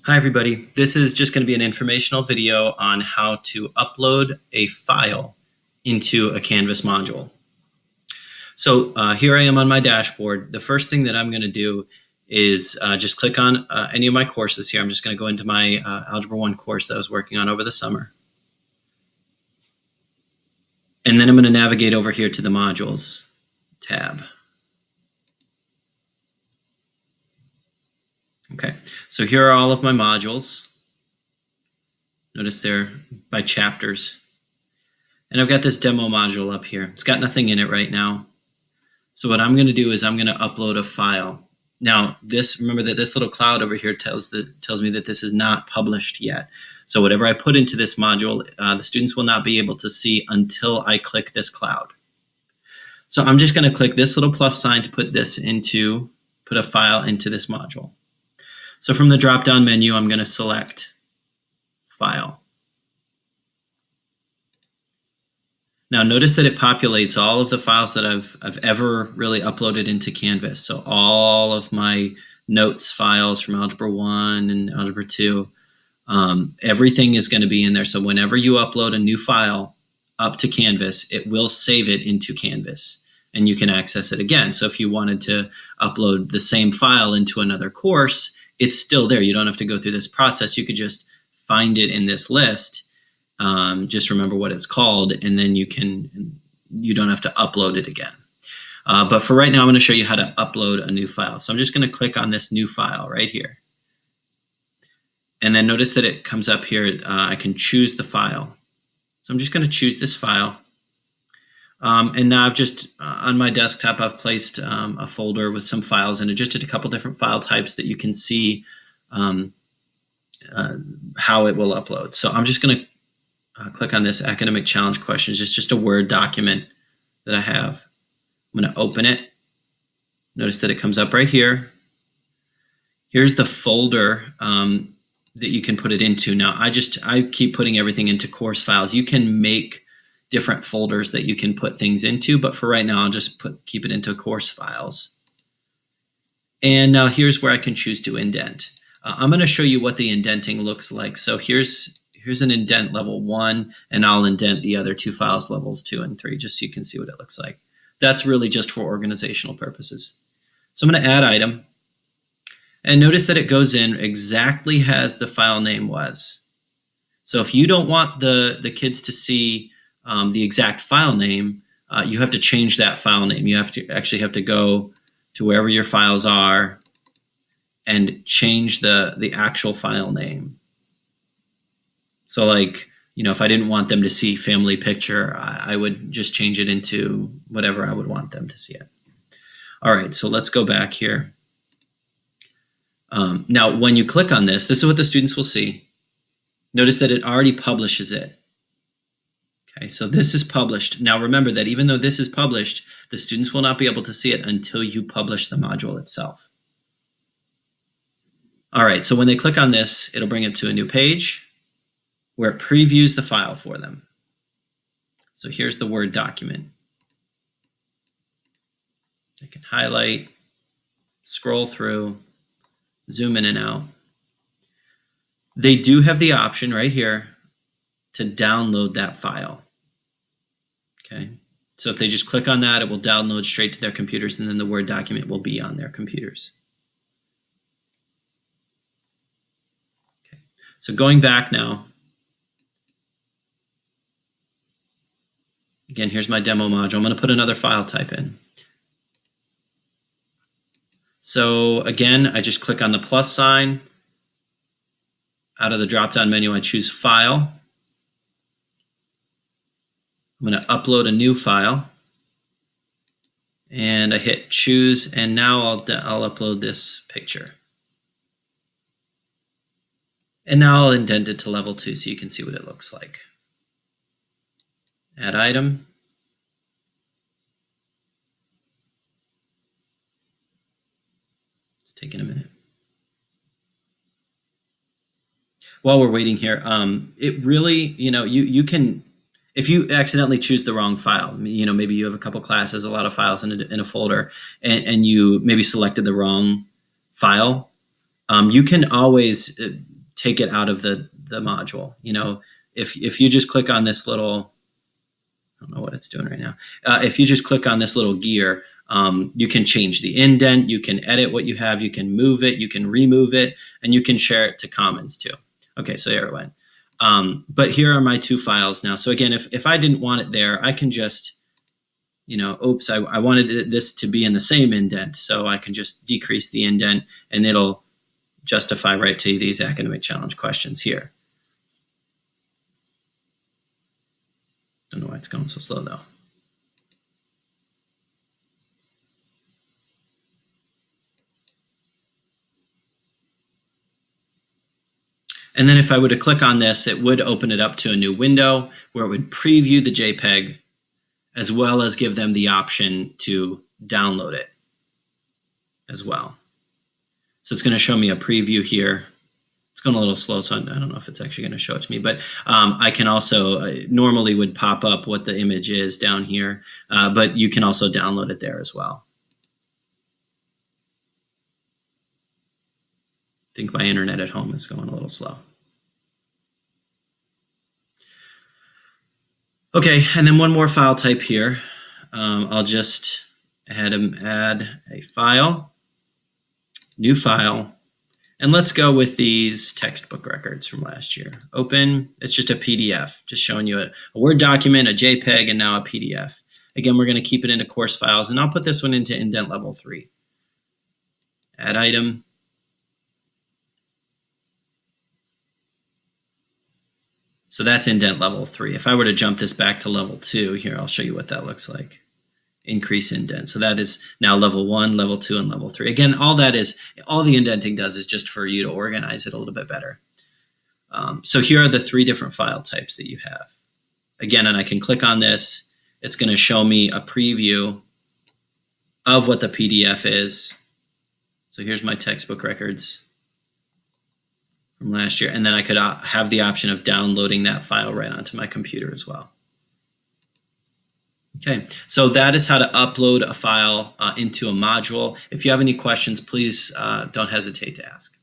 Hi everybody, this is just going to be an informational video on how to upload a file into a Canvas module. So here I am on my dashboard. The first thing that I'm going to do is just click on any of my courses here. I'm just going to go into my Algebra 1 course that I was working on over the summer. And then I'm going to navigate over here to the Modules tab. Okay, so here are all of my modules. Notice they're by chapters. And I've got this demo module up here. It's got nothing in it right now. So what I'm going to do is I'm going to upload a file. Now, remember that this little cloud over here tells me that this is not published yet. So whatever I put into this module, the students will not be able to see until I click this cloud. So I'm just going to click this little plus sign to put a file into this module. So from the drop-down menu, I'm going to select File. Now notice that it populates all of the files that I've ever really uploaded into Canvas. So all of my notes files from Algebra 1 and Algebra 2, everything is going to be in there. So whenever you upload a new file up to Canvas, it will save it into Canvas and you can access it again. So if you wanted to upload the same file into another course, it's still there. You don't have to go through this process. You could just find it in this list. Just remember what it's called, and then you don't have to upload it again. But for right now, I'm going to show you how to upload a new file. So I'm just going to click on this new file right here. And then notice that it comes up here. I can choose the file. So I'm just going to choose this file. And now I've just, on my desktop, I've placed a folder with some files in it, just a couple different file types that you can see how it will upload. So I'm just going to click on this academic challenge questions. It's just a Word document that I have. I'm going to open it. Notice that it comes up right here. Here's the folder that you can put it into. Now I keep putting everything into course files. You can make different folders that you can put things into, but for right now I'll just keep it into course files. And now here's where I can choose to indent. I'm going to show you what the indenting looks like. So here's an indent level 1, and I'll indent the other 2 files, levels 2 and 3, just so you can see what it looks like. That's really just for organizational purposes. So I'm going to add item, and notice that it goes in exactly as the file name was. So if you don't want the kids to see the exact file name, you have to change that file name. You actually have to go to wherever your files are and change the actual file name. So like, if I didn't want them to see family picture, I would just change it into whatever I would want them to see it. All right, so let's go back here. Now, when you click on this is what the students will see. Notice that it already publishes it. Okay, so this is published. Now remember that even though this is published, the students will not be able to see it until you publish the module itself. All right, so when they click on this, it'll bring them to a new page where it previews the file for them. So here's the Word document. I can highlight, scroll through, zoom in and out. They do have the option right here to download that file. Okay, so if they just click on that, it will download straight to their computers, and then the Word document will be on their computers. Okay, so going back now, again, here's my demo module. I'm going to put another file type in. So again, I just click on the plus sign. Out of the drop-down menu, I choose File. I'm going to upload a new file. And I hit Choose, and now I'll upload this picture. And now I'll indent it to level 2 so you can see what it looks like. Add item. It's taking a minute. While we're waiting here, it really, you can, if you accidentally choose the wrong file, maybe you have a couple classes, a lot of files in a folder, and you maybe selected the wrong file, you can always take it out of the module. You know, if you just click on this little, I don't know what it's doing right now. If you just click on this little gear, you can change the indent, you can edit what you have, you can move it, you can remove it, and you can share it to Commons too. Okay, so there it went. But here are my 2 files now. So again, if I didn't want it there, I can just, you know, oops, I wanted this to be in the same indent. So I can just decrease the indent and it'll justify right to these academic challenge questions here. Don't know why it's going so slow though. And then if I were to click on this, it would open it up to a new window where it would preview the JPEG as well as give them the option to download it as well. So it's going to show me a preview here. It's going a little slow, so I don't know if it's actually going to show it to me. But I can also, normally would pop up what the image is down here, but you can also download it there as well. I think my internet at home is going a little slow. Okay, and then one more file type here. I'll just add a file, new file, and let's go with these textbook records from last year. Open, it's just a PDF, just showing you a Word document, a JPEG, and now a PDF. Again, we're going to keep it into course files, and I'll put this one into indent level 3. Add item. So that's indent level 3. If I were to jump this back to level 2, here, I'll show you what that looks like. Increase indent. So that is now level 1, level 2, and level 3. Again, all the indenting does is just for you to organize it a little bit better. So here are the 3 different file types that you have. Again, and I can click on this. It's going to show me a preview of what the PDF is. So here's my textbook records from last year. And then I could have the option of downloading that file right onto my computer as well. Okay, so that is how to upload a file into a module. If you have any questions, please don't hesitate to ask.